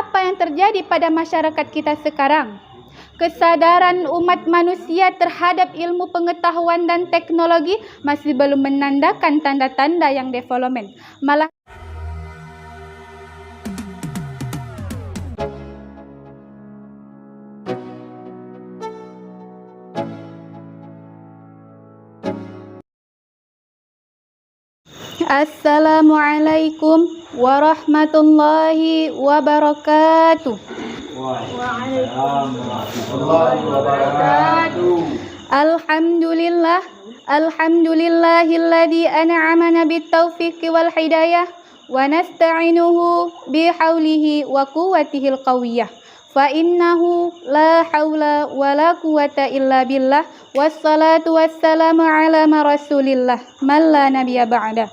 apa yang terjadi pada masyarakat kita sekarang? Kesadaran umat manusia terhadap ilmu pengetahuan dan teknologi masih belum menandakan tanda-tanda yang development. Malah Assalamualaikum warahmatullahi wabarakatuh. Waalaikumsalam warahmatullahi wabarakatuh. Alhamdulillahilladzi an'amana bitaufiqi wal hidayah wa nasta'inuhu bihaulihi wa quwwatihil qawiyyah. Fa innahu la haula wa la quwwata illa billah wassalatu wassalamu ala rasulillah man la nabiyya ba'da.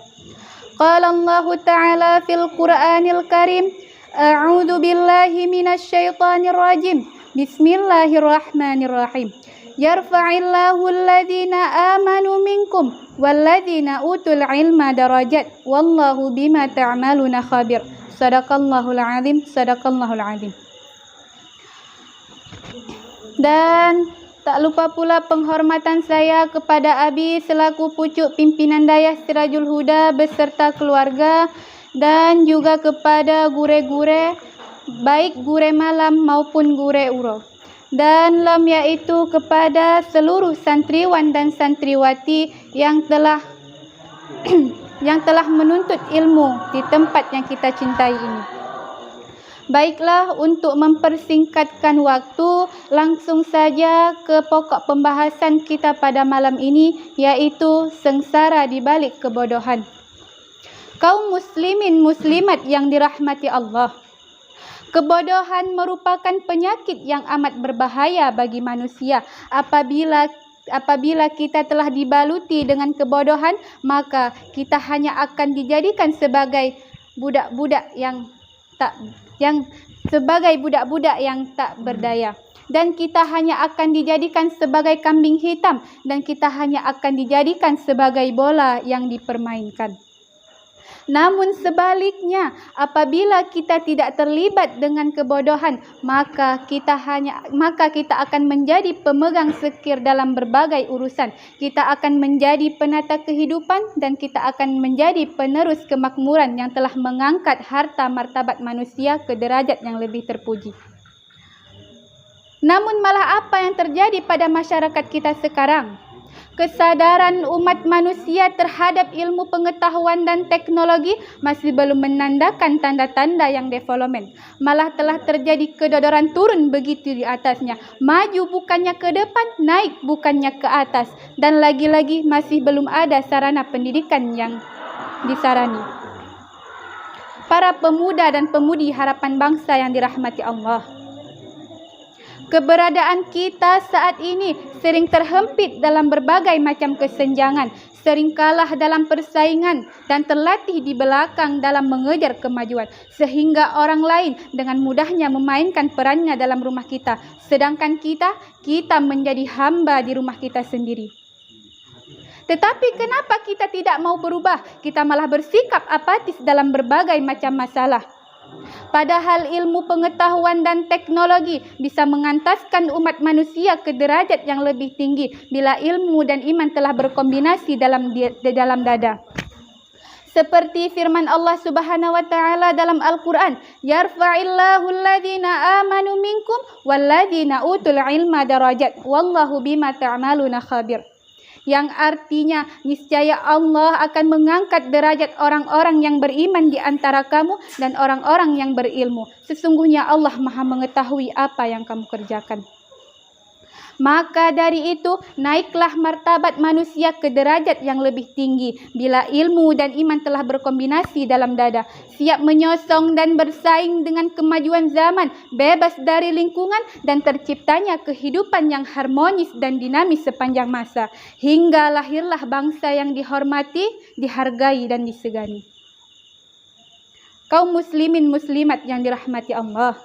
Qala Allah Ta'ala fil Qur'anil Karim, a'udzu billahi minasy syaithanir rajim. Bismillahirrahmanirrahim. Yarfa'illahu alladhina amanu minkum walladhina utul ilma darajat wallahu bima ta'maluna khabir. Sadaqallahul azim, sadaqallahul azim. Dan tak lupa pula penghormatan saya kepada Abi selaku pucuk pimpinan Dayah Sirajul Huda beserta keluarga, dan juga kepada gure-gure, baik gure malam maupun gure uro. Dan lam yaitu kepada seluruh santriwan dan santriwati yang telah menuntut ilmu di tempat yang kita cintai ini. Baiklah, untuk mempersingkatkan waktu, langsung saja ke pokok pembahasan kita pada malam ini, yaitu sengsara di balik kebodohan. Kaum muslimin muslimat yang dirahmati Allah, kebodohan merupakan penyakit yang amat berbahaya bagi manusia. Apabila kita telah dibaluti dengan kebodohan, maka kita hanya akan dijadikan sebagai budak-budak yang tak berdaya, dan kita hanya akan dijadikan sebagai kambing hitam, dan kita hanya akan dijadikan sebagai bola yang dipermainkan. Namun sebaliknya, apabila kita tidak terlibat dengan kebodohan, maka kita akan menjadi pemegang sekir dalam berbagai urusan. Kita akan menjadi penata kehidupan, dan kita akan menjadi penerus kemakmuran yang telah mengangkat harta martabat manusia ke derajat yang lebih terpuji. Namun malah apa yang terjadi pada masyarakat kita sekarang? Kesadaran umat manusia terhadap ilmu pengetahuan dan teknologi masih belum menandakan tanda-tanda yang development. Malah telah terjadi kedodoran turun begitu di atasnya. Maju bukannya ke depan, naik bukannya ke atas. Dan lagi-lagi masih belum ada sarana pendidikan yang disarani. Para pemuda dan pemudi harapan bangsa yang dirahmati Allah, keberadaan kita saat ini sering terhempit dalam berbagai macam kesenjangan, sering kalah dalam persaingan, dan terlatih di belakang dalam mengejar kemajuan, sehingga orang lain dengan mudahnya memainkan perannya dalam rumah kita, sedangkan kita menjadi hamba di rumah kita sendiri. Tetapi kenapa kita tidak mau berubah? Kita malah bersikap apatis dalam berbagai macam masalah. Padahal ilmu pengetahuan dan teknologi bisa mengantaskan umat manusia ke derajat yang lebih tinggi bila ilmu dan iman telah berkombinasi dalam dada. Seperti firman Allah Subhanahu wa taala dalam Al-Qur'an, yarfa'illahu alladhina amanu minkum walladhina utul ilma darajat wallahu bima ta'maluna khabir. Yang artinya niscaya Allah akan mengangkat derajat orang-orang yang beriman di antara kamu dan orang-orang yang berilmu. Sesungguhnya Allah Maha mengetahui apa yang kamu kerjakan. Maka dari itu, naiklah martabat manusia ke derajat yang lebih tinggi bila ilmu dan iman telah berkombinasi dalam dada, siap menyosong dan bersaing dengan kemajuan zaman, bebas dari lingkungan, dan terciptanya kehidupan yang harmonis dan dinamis sepanjang masa, hingga lahirlah bangsa yang dihormati, dihargai, dan disegani. Kaum muslimin muslimat yang dirahmati Allah,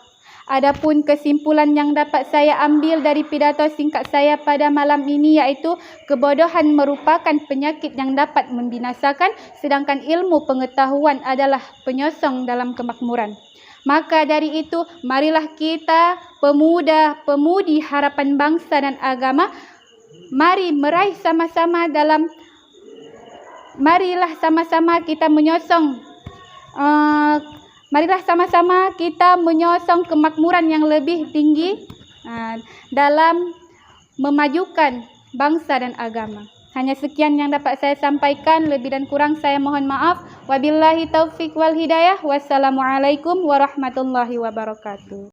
adapun kesimpulan yang dapat saya ambil dari pidato singkat saya pada malam ini, yaitu kebodohan merupakan penyakit yang dapat membinasakan, sedangkan ilmu pengetahuan adalah penyosong dalam kemakmuran. Maka dari itu, marilah kita pemuda-pemudi harapan bangsa dan agama, marilah sama-sama kita menyosong kemakmuran yang lebih tinggi dalam memajukan bangsa dan agama. Hanya sekian yang dapat saya sampaikan, lebih dan kurang saya mohon maaf. Wabillahi taufik wal hidayah. Wassalamualaikum warahmatullahi wabarakatuh.